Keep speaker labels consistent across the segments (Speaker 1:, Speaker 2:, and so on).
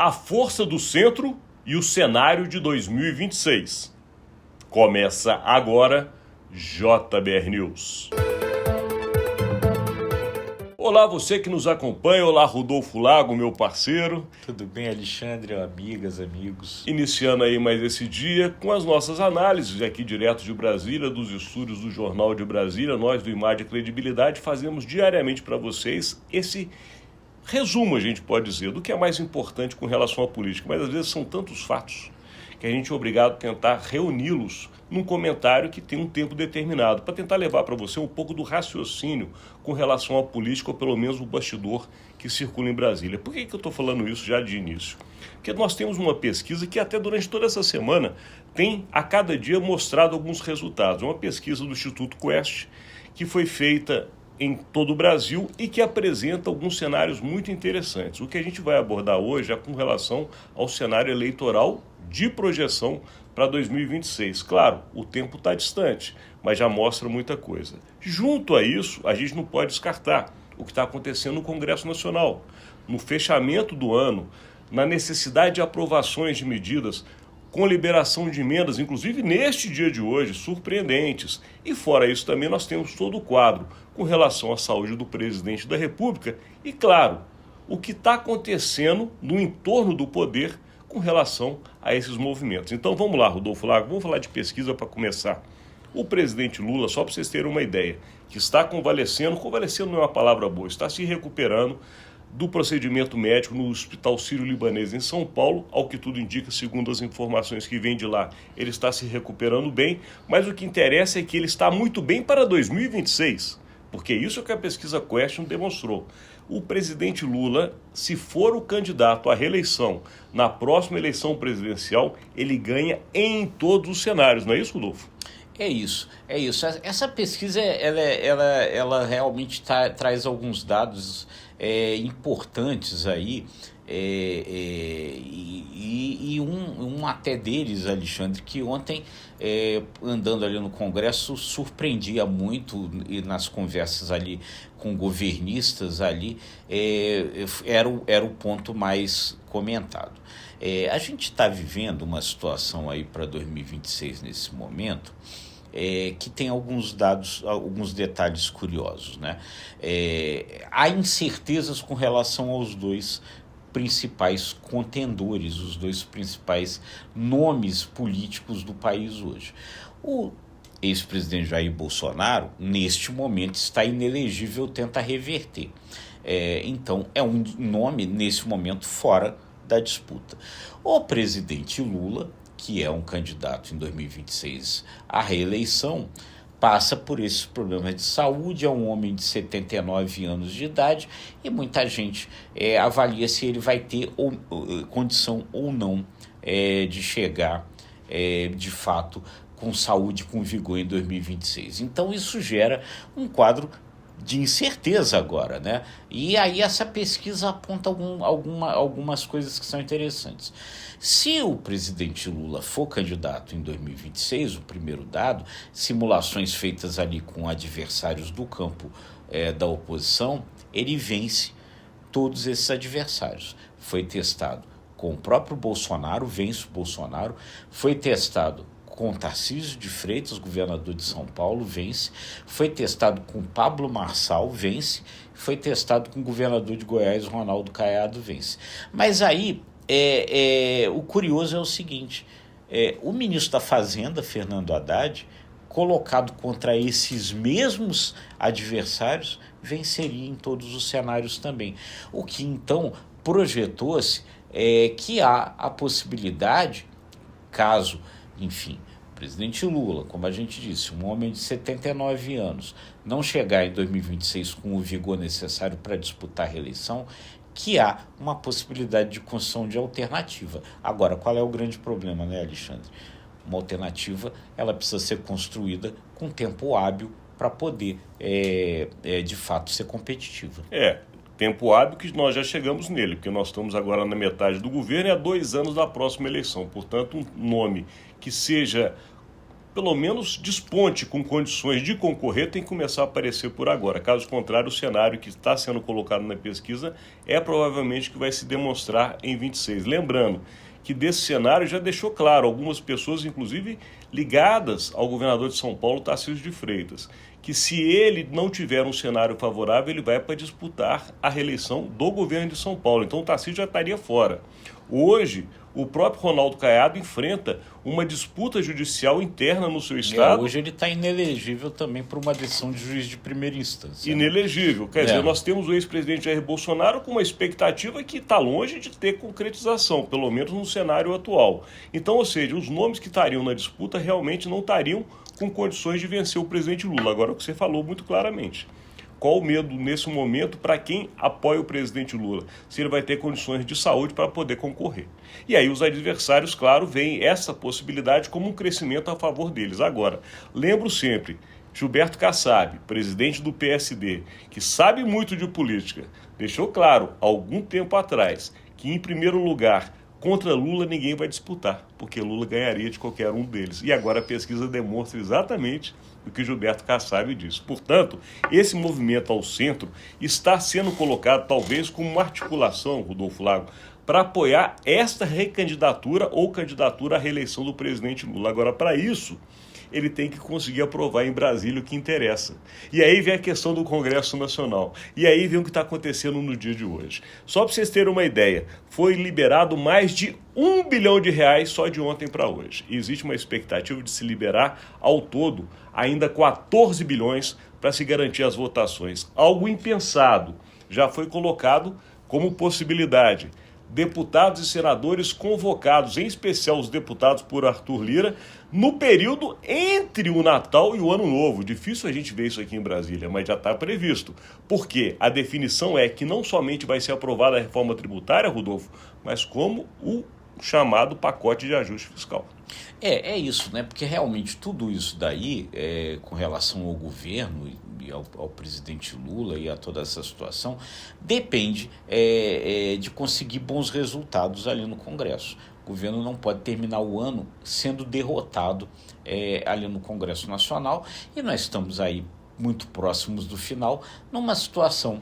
Speaker 1: a força do centro e o cenário de 2026. Começa agora JBR News. Olá, você que nos acompanha. Olá, Rodolfo Lago, meu parceiro.
Speaker 2: Tudo bem, Alexandre, amigas, amigos?
Speaker 1: Iniciando aí mais esse dia com as nossas análises aqui direto de Brasília, dos estúdios do Jornal de Brasília. Nós do Imagem e Credibilidade fazemos diariamente para vocês esse resumo, a gente pode dizer, do que é mais importante com relação à política. Mas às vezes são tantos fatos que a gente é obrigado a tentar reuni-los num comentário que tem um tempo determinado, para tentar levar para você um pouco do raciocínio com relação à política, ou pelo menos o bastidor que circula em Brasília. Por que eu estou falando isso já de início? Porque nós temos uma pesquisa que até durante toda essa semana tem a cada dia mostrado alguns resultados. Uma pesquisa do Instituto Quest, que foi feita em todo o Brasil e que apresenta alguns cenários muito interessantes. O que a gente vai abordar hoje é com relação ao cenário eleitoral de projeção para 2026. Claro, o tempo está distante, mas já mostra muita coisa. Junto a isso, a gente não pode descartar o que está acontecendo no Congresso Nacional. No fechamento do ano, na necessidade de aprovações de medidas com liberação de emendas, inclusive neste dia de hoje, surpreendentes. E fora isso também nós temos todo o quadro com relação à saúde do presidente da República e, claro, o que está acontecendo no entorno do poder com relação a esses movimentos. Então vamos lá, Rodolfo Lago, vamos falar de pesquisa para começar. O presidente Lula, só para vocês terem uma ideia, que está convalescendo não é uma palavra boa, está se recuperando do procedimento médico no Hospital Sírio-Libanês em São Paulo. Ao que tudo indica, segundo as informações que vêm de lá, ele está se recuperando bem, mas o que interessa é que ele está muito bem para 2026, porque isso é que a pesquisa Question demonstrou. O presidente Lula, se for o candidato à reeleição na próxima eleição presidencial, ele ganha em todos os cenários, não é isso, Rodolfo?
Speaker 2: É isso. Essa pesquisa, ela realmente traz alguns dados importantes aí, e um até deles, Alexandre, que ontem, andando ali no Congresso, surpreendia muito, e nas conversas ali com governistas ali, era o ponto mais comentado. A gente está vivendo uma situação aí para 2026 nesse momento, que tem alguns dados, alguns detalhes curiosos, né? Há incertezas com relação aos dois principais contendores, os dois principais nomes políticos do país hoje. O ex-presidente Jair Bolsonaro, neste momento, está inelegível, tenta reverter. Então, é um nome, nesse momento, fora da disputa. O presidente Lula, que é um candidato em 2026 à reeleição, passa por esses problemas de saúde, é um homem de 79 anos de idade e muita gente avalia se ele vai ter condição ou não de chegar, de fato, com saúde, com vigor em 2026. Então isso gera um quadro de incerteza agora, né? E aí essa pesquisa aponta algumas coisas que são interessantes. Se o presidente Lula for candidato em 2026, o primeiro dado, simulações feitas ali com adversários do campo da oposição, ele vence todos esses adversários. Foi testado com o próprio Bolsonaro, vence o Bolsonaro, foi testado com Tarcísio de Freitas, governador de São Paulo, vence. Foi testado com Pablo Marçal, vence. Foi testado com o governador de Goiás, Ronaldo Caiado, vence. Mas aí, o curioso é o seguinte, o ministro da Fazenda, Fernando Haddad, colocado contra esses mesmos adversários, venceria em todos os cenários também. O que, então, projetou-se que há a possibilidade, caso, enfim, o presidente Lula, como a gente disse, um homem de 79 anos, não chegar em 2026 com o vigor necessário para disputar a reeleição, que há uma possibilidade de construção de alternativa. Agora, qual é o grande problema, né, Alexandre? Uma alternativa, ela precisa ser construída com tempo hábil para poder, de fato, ser competitiva.
Speaker 1: Tempo hábil que nós já chegamos nele, porque nós estamos agora na metade do governo e há 2 anos da próxima eleição. Portanto, um nome que seja pelo menos desponte com condições de concorrer, tem que começar a aparecer por agora. Caso contrário, o cenário que está sendo colocado na pesquisa é provavelmente que vai se demonstrar em 26. Lembrando que desse cenário já deixou claro algumas pessoas, inclusive ligadas ao governador de São Paulo, Tarcísio de Freitas, que se ele não tiver um cenário favorável, ele vai para disputar a reeleição do governo de São Paulo. Então o Tarcísio já estaria fora. Hoje, o próprio Ronaldo Caiado enfrenta uma disputa judicial interna no seu estado.
Speaker 2: Hoje ele está inelegível também por uma decisão de juiz de primeira instância.
Speaker 1: Inelegível. Quer dizer, nós temos o ex-presidente Jair Bolsonaro com uma expectativa que está longe de ter concretização, pelo menos no cenário atual. Então, ou seja, os nomes que estariam na disputa realmente não estariam com condições de vencer o presidente Lula. Agora, o que você falou muito claramente. Qual o medo nesse momento para quem apoia o presidente Lula? Se ele vai ter condições de saúde para poder concorrer. E aí os adversários, claro, veem essa possibilidade como um crescimento a favor deles. Agora, lembro sempre, Gilberto Kassab, presidente do PSD, que sabe muito de política, deixou claro, há algum tempo atrás, que em primeiro lugar, contra Lula ninguém vai disputar, porque Lula ganharia de qualquer um deles. E agora a pesquisa demonstra exatamente o que Gilberto Kassab disse. Portanto, esse movimento ao centro está sendo colocado talvez como uma articulação, Rodolfo Lago, para apoiar esta recandidatura ou candidatura à reeleição do presidente Lula. Agora, para isso, ele tem que conseguir aprovar em Brasília o que interessa. E aí vem a questão do Congresso Nacional. E aí vem o que está acontecendo no dia de hoje. Só para vocês terem uma ideia, foi liberado mais de R$1 bilhão só de ontem para hoje. E existe uma expectativa de se liberar ao todo ainda 14 bilhões para se garantir as votações. Algo impensado já foi colocado como possibilidade. Deputados e senadores convocados, em especial os deputados por Arthur Lira, no período entre o Natal e o Ano Novo. Difícil a gente ver isso aqui em Brasília, mas já está previsto. Porque a definição é que não somente vai ser aprovada a reforma tributária, Rodolfo, mas como o chamado pacote de ajuste fiscal.
Speaker 2: É isso, né? Porque realmente tudo isso daí, com relação ao governo e ao presidente Lula e a toda essa situação, depende de conseguir bons resultados ali no Congresso. O governo não pode terminar o ano sendo derrotado ali no Congresso Nacional, e nós estamos aí muito próximos do final, numa situação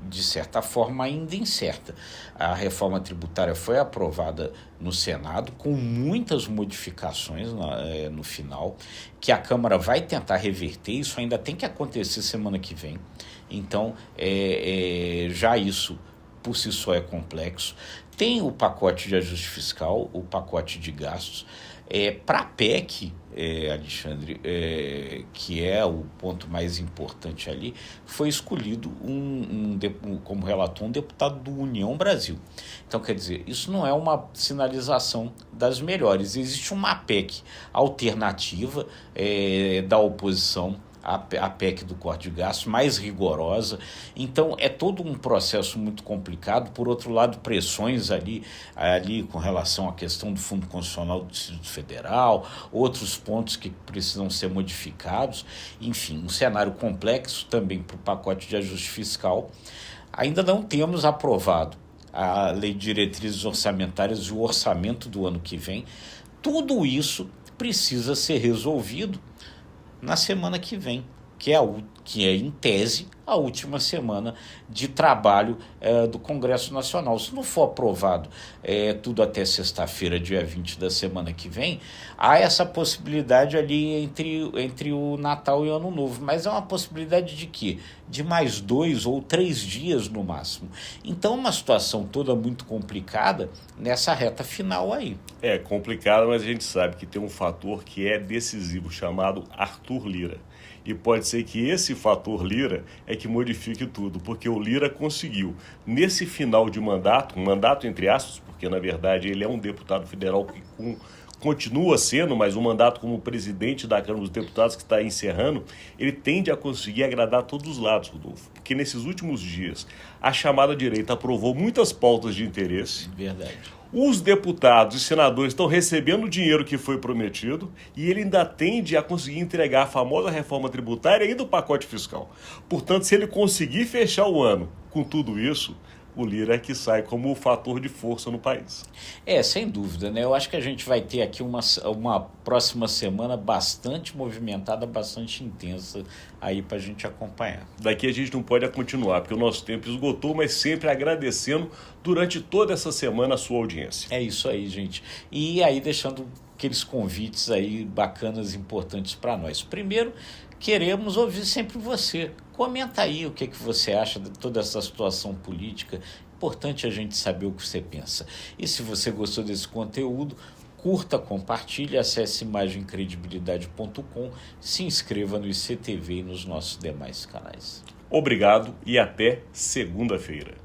Speaker 2: de certa forma ainda incerta. A reforma tributária foi aprovada no Senado com muitas modificações no final, que a Câmara vai tentar reverter. Isso ainda tem que acontecer semana que vem. Então, já isso por si só é complexo. Tem o pacote de ajuste fiscal, o pacote de gastos. Para a PEC, Alexandre, que é o ponto mais importante ali, foi escolhido como relator um deputado do União Brasil. Então, quer dizer, isso não é uma sinalização das melhores. Existe uma PEC alternativa da oposição, a PEC do corte de gastos, mais rigorosa. Então, é todo um processo muito complicado. Por outro lado, pressões ali com relação à questão do Fundo Constitucional do Distrito Federal, outros pontos que precisam ser modificados. Enfim, um cenário complexo também para o pacote de ajuste fiscal. Ainda não temos aprovado a Lei de Diretrizes Orçamentárias e o orçamento do ano que vem. Tudo isso precisa ser resolvido na semana que vem, que é em tese a última semana de trabalho do Congresso Nacional. Se não for aprovado tudo até sexta-feira, dia 20 da semana que vem, há essa possibilidade ali entre o Natal e o Ano Novo, mas é uma possibilidade de quê? De mais 2 ou 3 dias no máximo. Então é uma situação toda muito complicada nessa reta final aí.
Speaker 1: É complicado, mas a gente sabe que tem um fator que é decisivo, chamado Arthur Lira. E pode ser que esse fator Lira é que modifique tudo, porque o Lira conseguiu, nesse final de mandato, um mandato entre aspas, porque na verdade ele é um deputado federal que continua sendo, mas o mandato como presidente da Câmara dos Deputados que está encerrando, ele tende a conseguir agradar todos os lados, Rodolfo. Porque nesses últimos dias, a chamada direita aprovou muitas pautas de interesse.
Speaker 2: Verdade.
Speaker 1: Os deputados e senadores estão recebendo o dinheiro que foi prometido e ele ainda tende a conseguir entregar a famosa reforma tributária e do pacote fiscal. Portanto, se ele conseguir fechar o ano com tudo isso, o Lira é que sai como fator de força no país.
Speaker 2: Sem dúvida, né? Eu acho que a gente vai ter aqui uma próxima semana bastante movimentada, bastante intensa aí para a gente acompanhar.
Speaker 1: Daqui a gente não pode continuar, porque o nosso tempo esgotou, mas sempre agradecendo durante toda essa semana a sua audiência.
Speaker 2: É isso aí, gente. E aí deixando aqueles convites aí bacanas, importantes para nós. Primeiro, queremos ouvir sempre você. Comenta aí o que você acha de toda essa situação política. Importante a gente saber o que você pensa. E se você gostou desse conteúdo, curta, compartilhe, acesse imagemcredibilidade.com, se inscreva no ICTV e nos nossos demais canais.
Speaker 1: Obrigado e até segunda-feira.